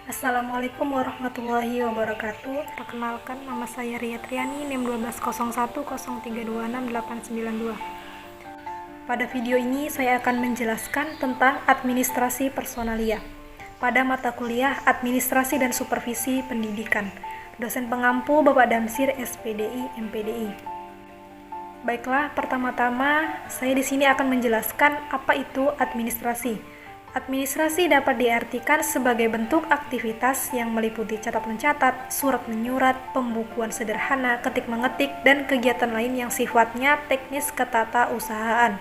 Assalamualaikum warahmatullahi wabarakatuh. Perkenalkan, nama saya Ria Triani, NIM 120103268992. Pada video ini saya akan menjelaskan tentang administrasi personalia pada mata kuliah Administrasi dan Supervisi Pendidikan. Dosen pengampu Bapak Damsir SPDI MPDI. Baiklah, pertama-tama saya di sini akan menjelaskan apa itu administrasi. Administrasi dapat diartikan sebagai bentuk aktivitas yang meliputi catat mencatat, surat menyurat, pembukuan sederhana, ketik mengetik, dan kegiatan lain yang sifatnya teknis ketata-usahaan.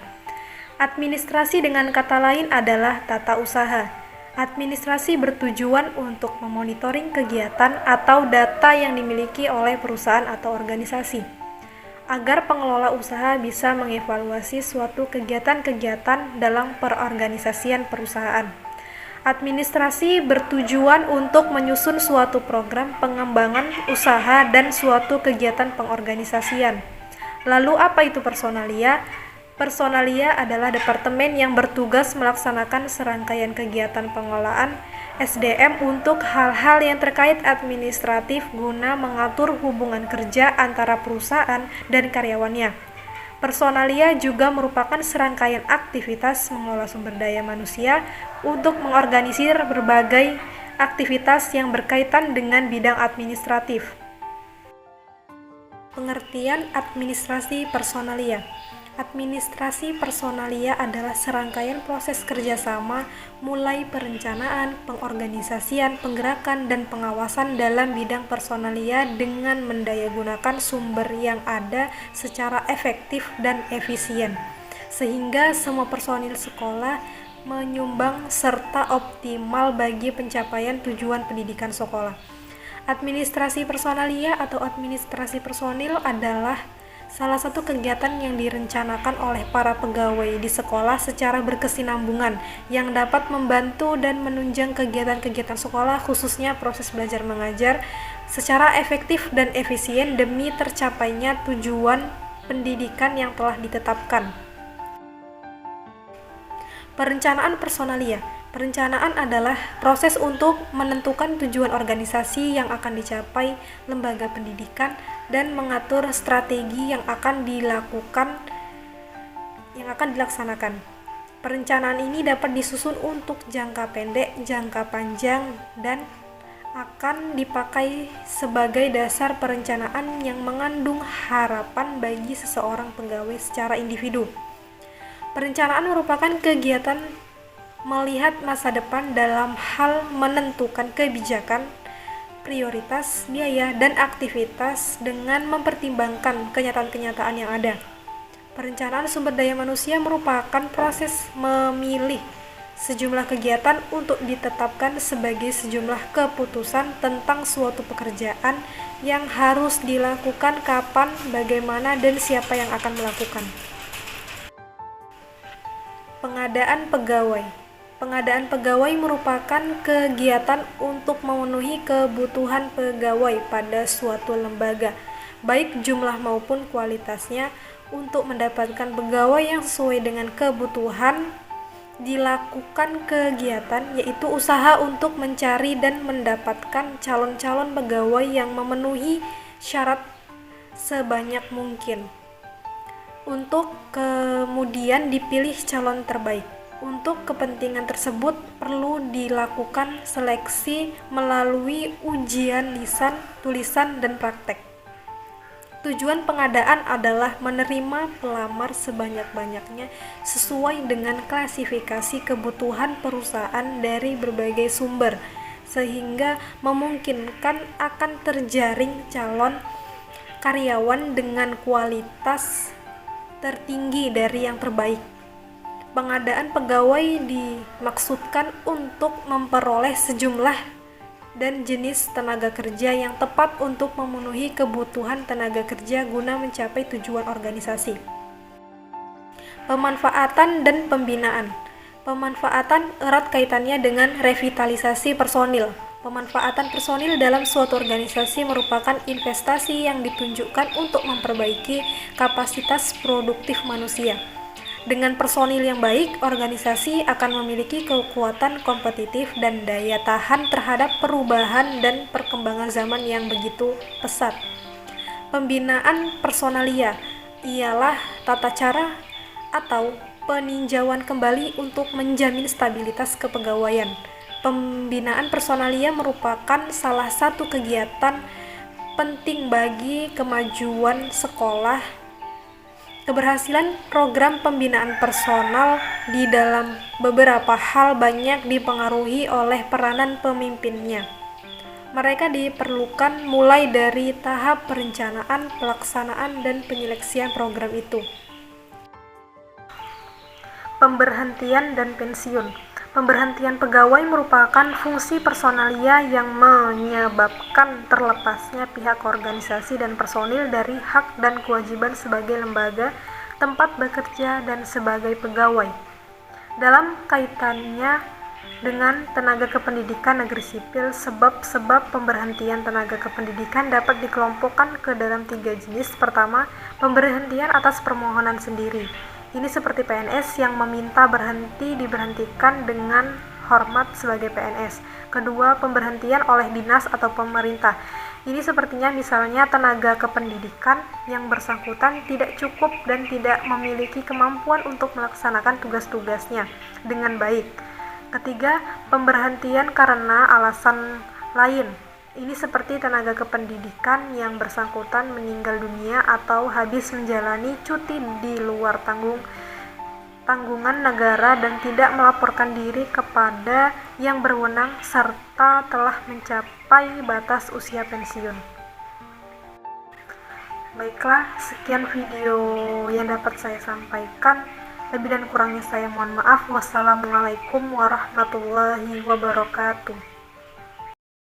Administrasi dengan kata lain adalah tata usaha. Administrasi bertujuan untuk memonitoring kegiatan atau data yang dimiliki oleh perusahaan atau organisasi, agar pengelola usaha bisa mengevaluasi suatu kegiatan-kegiatan dalam perorganisasian perusahaan. Administrasi bertujuan untuk menyusun suatu program pengembangan usaha dan suatu kegiatan pengorganisasian. Lalu apa itu personalia? Personalia adalah departemen yang bertugas melaksanakan serangkaian kegiatan pengelolaan SDM untuk hal-hal yang terkait administratif guna mengatur hubungan kerja antara perusahaan dan karyawannya. Personalia juga merupakan serangkaian aktivitas mengelola sumber daya manusia untuk mengorganisir berbagai aktivitas yang berkaitan dengan bidang administratif. Pengertian administrasi personalia. Administrasi personalia adalah serangkaian proses kerjasama mulai perencanaan, pengorganisasian, penggerakan, dan pengawasan dalam bidang personalia dengan mendayagunakan sumber yang ada secara efektif dan efisien, sehingga semua personil sekolah menyumbang serta optimal bagi pencapaian tujuan pendidikan sekolah. Administrasi personalia atau administrasi personil adalah salah satu kegiatan yang direncanakan oleh para pegawai di sekolah secara berkesinambungan yang dapat membantu dan menunjang kegiatan-kegiatan sekolah, khususnya proses belajar mengajar secara efektif dan efisien demi tercapainya tujuan pendidikan yang telah ditetapkan. Perencanaan personalia. Perencanaan adalah proses untuk menentukan tujuan organisasi yang akan dicapai lembaga pendidikan dan mengatur strategi yang akan dilaksanakan. Perencanaan ini dapat disusun untuk jangka pendek, jangka panjang, dan akan dipakai sebagai dasar perencanaan yang mengandung harapan bagi seseorang pegawai secara individu. Perencanaan merupakan kegiatan melihat masa depan dalam hal menentukan kebijakan, prioritas, biaya, dan aktivitas dengan mempertimbangkan kenyataan-kenyataan yang ada. Perencanaan sumber daya manusia merupakan proses memilih sejumlah kegiatan untuk ditetapkan sebagai sejumlah keputusan tentang suatu pekerjaan yang harus dilakukan, kapan, bagaimana, dan siapa yang akan melakukan. Pengadaan pegawai. Pengadaan pegawai merupakan kegiatan untuk memenuhi kebutuhan pegawai pada suatu lembaga, baik jumlah maupun kualitasnya. Untuk mendapatkan pegawai yang sesuai dengan kebutuhan, dilakukan kegiatan yaitu usaha untuk mencari dan mendapatkan calon-calon pegawai yang memenuhi syarat sebanyak mungkin, untuk kemudian dipilih calon terbaik. Untuk kepentingan tersebut perlu dilakukan seleksi melalui ujian lisan, tulisan, dan praktek. Tujuan pengadaan adalah menerima pelamar sebanyak-banyaknya sesuai dengan klasifikasi kebutuhan perusahaan dari berbagai sumber, sehingga memungkinkan akan terjaring calon karyawan dengan kualitas tertinggi dari yang terbaik. Pengadaan pegawai dimaksudkan untuk memperoleh sejumlah dan jenis tenaga kerja yang tepat untuk memenuhi kebutuhan tenaga kerja guna mencapai tujuan organisasi. Pemanfaatan dan pembinaan. Pemanfaatan erat kaitannya dengan revitalisasi personil. Pemanfaatan personil dalam suatu organisasi merupakan investasi yang ditunjukkan untuk memperbaiki kapasitas produktif manusia. Dengan personil yang baik, organisasi akan memiliki kekuatan kompetitif dan daya tahan terhadap perubahan dan perkembangan zaman yang begitu pesat. Pembinaan personalia ialah tata cara atau peninjauan kembali untuk menjamin stabilitas kepegawaian. Pembinaan personalia merupakan salah satu kegiatan penting bagi kemajuan sekolah. Keberhasilan program pembinaan personal di dalam beberapa hal banyak dipengaruhi oleh peranan pemimpinnya. Mereka diperlukan mulai dari tahap perencanaan, pelaksanaan, dan penyeleksian program itu. Pemberhentian dan pensiun. Pemberhentian pegawai merupakan fungsi personalia yang menyebabkan terlepasnya pihak organisasi dan personil dari hak dan kewajiban sebagai lembaga tempat bekerja dan sebagai pegawai. Dalam kaitannya dengan tenaga kependidikan negeri sipil, sebab-sebab pemberhentian tenaga kependidikan dapat dikelompokkan ke dalam 3 jenis. Pertama, pemberhentian atas permohonan sendiri. Ini seperti PNS yang meminta berhenti diberhentikan dengan hormat sebagai PNS. Kedua, pemberhentian oleh dinas atau pemerintah. Ini sepertinya misalnya tenaga kependidikan yang bersangkutan tidak cukup dan tidak memiliki kemampuan untuk melaksanakan tugas-tugasnya dengan baik. Ketiga, pemberhentian karena alasan lain. Ini seperti tenaga kependidikan yang bersangkutan meninggal dunia atau habis menjalani cuti di luar tanggungan negara dan tidak melaporkan diri kepada yang berwenang serta telah mencapai batas usia pensiun. Baiklah, sekian video yang dapat saya sampaikan. Lebih dan kurangnya saya mohon maaf. Wassalamualaikum warahmatullahi wabarakatuh.